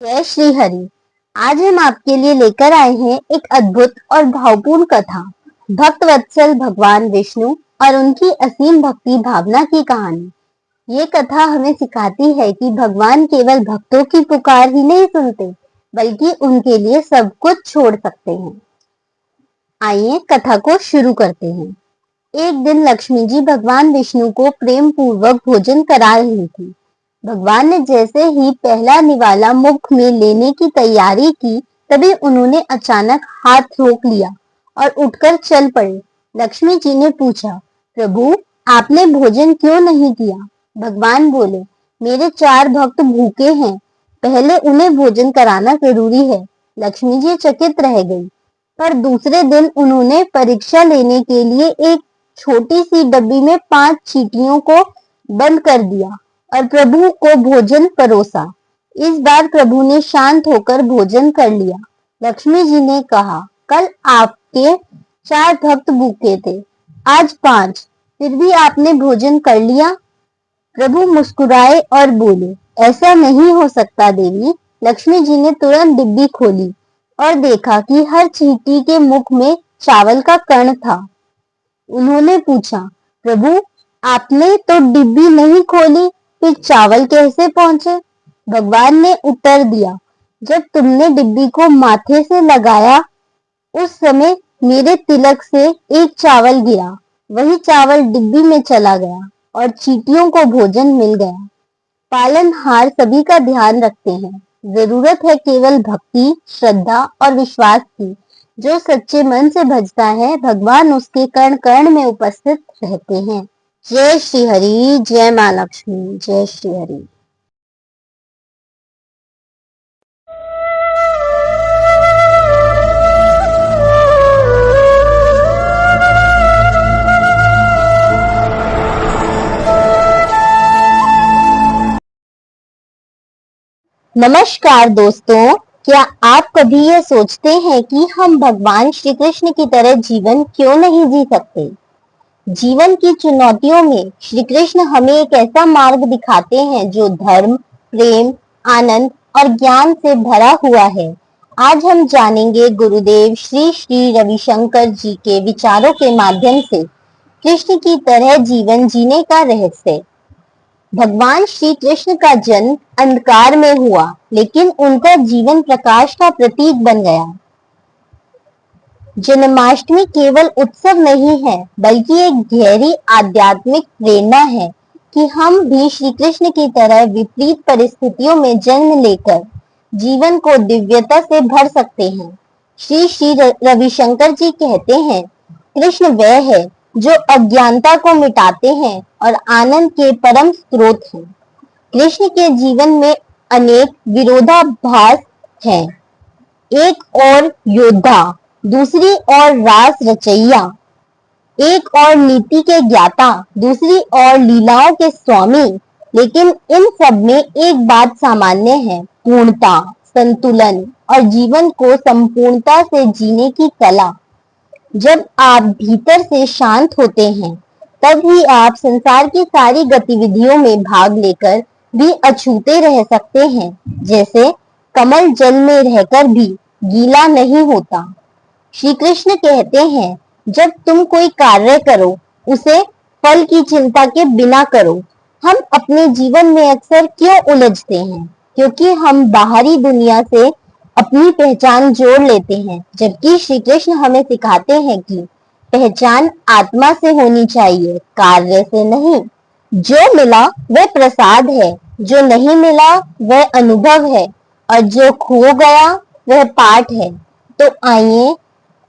जय श्री हरि। आज हम आपके लिए लेकर आए हैं एक अद्भुत और भावपूर्ण कथा, भक्त वत्सल भगवान विष्णु और उनकी असीम भक्ति भावना की कहानी। ये कथा हमें सिखाती है कि भगवान केवल भक्तों की पुकार ही नहीं सुनते, बल्कि उनके लिए सब कुछ छोड़ सकते हैं। आइए कथा को शुरू करते हैं। एक दिन लक्ष्मी जी भगवान विष्णु को प्रेम पूर्वक भोजन करा रही थी। भगवान ने जैसे ही पहला निवाला मुख में लेने की तैयारी की, तभी उन्होंने अचानक हाथ रोक लिया और उठकर चल पड़े। लक्ष्मी जी ने पूछा, प्रभु, आपने भोजन क्यों नहीं किया? भगवान बोले, मेरे 4 भक्त भूखे हैं, पहले उन्हें भोजन कराना जरूरी है। लक्ष्मी जी चकित रह गई, पर दूसरे दिन उन्होंने परीक्षा लेने के लिए एक छोटी सी डब्बी में 5 चींटियों को बंद कर दिया और प्रभु को भोजन परोसा। इस बार प्रभु ने शांत होकर भोजन कर लिया। लक्ष्मी जी ने कहा, कल आपके 4 भक्त भूखे थे, आज 5, फिर भी आपने भोजन कर लिया। प्रभु मुस्कुराए और बोले, ऐसा नहीं हो सकता देवी। लक्ष्मी जी ने तुरंत डिब्बी खोली और देखा कि हर चींटी के मुख में चावल का कण था। उन्होंने पूछा, प्रभु, आपने तो डिब्बी नहीं खोली, फिर चावल कैसे पहुंचे? भगवान ने उत्तर दिया, जब तुमने डिब्बी को माथे से लगाया, उस समय मेरे तिलक से एक चावल गिरा, वही चावल डिब्बी में चला गया और चींटियों को भोजन मिल गया। पालनहार सभी का ध्यान रखते हैं, जरूरत है केवल भक्ति, श्रद्धा और विश्वास की। जो सच्चे मन से भजता है, भगवान उसके कण कण में उपस्थित रहते हैं। जय श्री हरि, जय माँ लक्ष्मी, जय श्री हरि। नमस्कार दोस्तों, क्या आप कभी ये सोचते हैं कि हम भगवान श्री कृष्ण की तरह जीवन क्यों नहीं जी सकते? जीवन की चुनौतियों में श्री कृष्ण हमें एक ऐसा मार्ग दिखाते हैं जो धर्म, प्रेम, आनंद और ज्ञान से भरा हुआ है। आज हम जानेंगे गुरुदेव श्री श्री रविशंकर जी के विचारों के माध्यम से कृष्ण की तरह जीवन जीने का रहस्य। भगवान श्री कृष्ण का जन्म अंधकार में हुआ, लेकिन उनका जीवन प्रकाश का प्रतीक बन गया। जन्माष्टमी केवल उत्सव नहीं है, बल्कि एक गहरी आध्यात्मिक प्रेरणा है कि हम भी श्री कृष्ण की तरह विपरीत परिस्थितियों में जन्म लेकर जीवन को दिव्यता से भर सकते हैं। श्री श्री रविशंकर जी कहते हैं, कृष्ण वह है जो अज्ञानता को मिटाते हैं और आनंद के परम स्रोत हैं। कृष्ण के जीवन में अनेक विरोधाभास हैं। एक और योद्धा, दूसरी ओर रास रचैया, एक और नीति के ज्ञाता, दूसरी ओर लीलाओं के स्वामी। लेकिन इन सब में एक बात सामान्य है, पूर्णता, संतुलन और जीवन को संपूर्णता से जीने की कला। जब आप भीतर से शांत होते हैं, तब ही आप संसार की सारी गतिविधियों में भाग लेकर भी अछूते रह सकते हैं। जैसे कमल जल में रहकर भी गीला नहीं होता। श्री कृष्ण कहते हैं, जब तुम कोई कार्य करो, उसे फल की चिंता के बिना करो। हम अपने जीवन में अक्सर क्यों उलझते हैं? क्योंकि हम बाहरी दुनिया से अपनी पहचान जोड़ लेते हैं, जबकि श्री कृष्ण हमें सिखाते हैं कि पहचान आत्मा से होनी चाहिए, कार्य से नहीं। जो मिला वह प्रसाद है, जो नहीं मिला वह अनुभव है, और जो खो गया वह पाठ है। तो आइए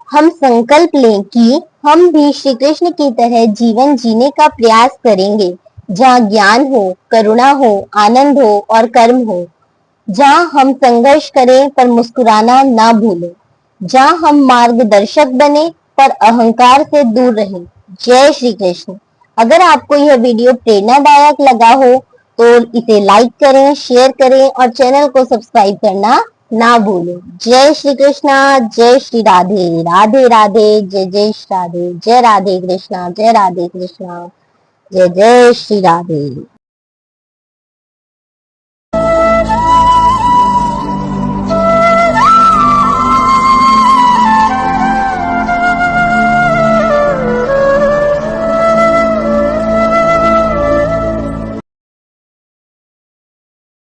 हम संकल्प लें कि हम भी श्री कृष्ण की तरह जीवन जीने का प्रयास करेंगे, जहाँ ज्ञान हो, करुणा हो, आनंद हो और कर्म हो। जहाँ हम संघर्ष करें पर मुस्कुराना ना भूलें, जहाँ हम मार्गदर्शक बने पर अहंकार से दूर रहें। जय श्री कृष्ण। अगर आपको यह वीडियो प्रेरणादायक लगा हो तो इसे लाइक करें, शेयर करें और चैनल को सब्सक्राइब करना ना भूलें। जय श्री कृष्णा, जय श्री राधे, राधे राधे, जय जय श्री राधे, जय राधे कृष्णा, जय राधे कृष्णा, जय जय श्री राधे।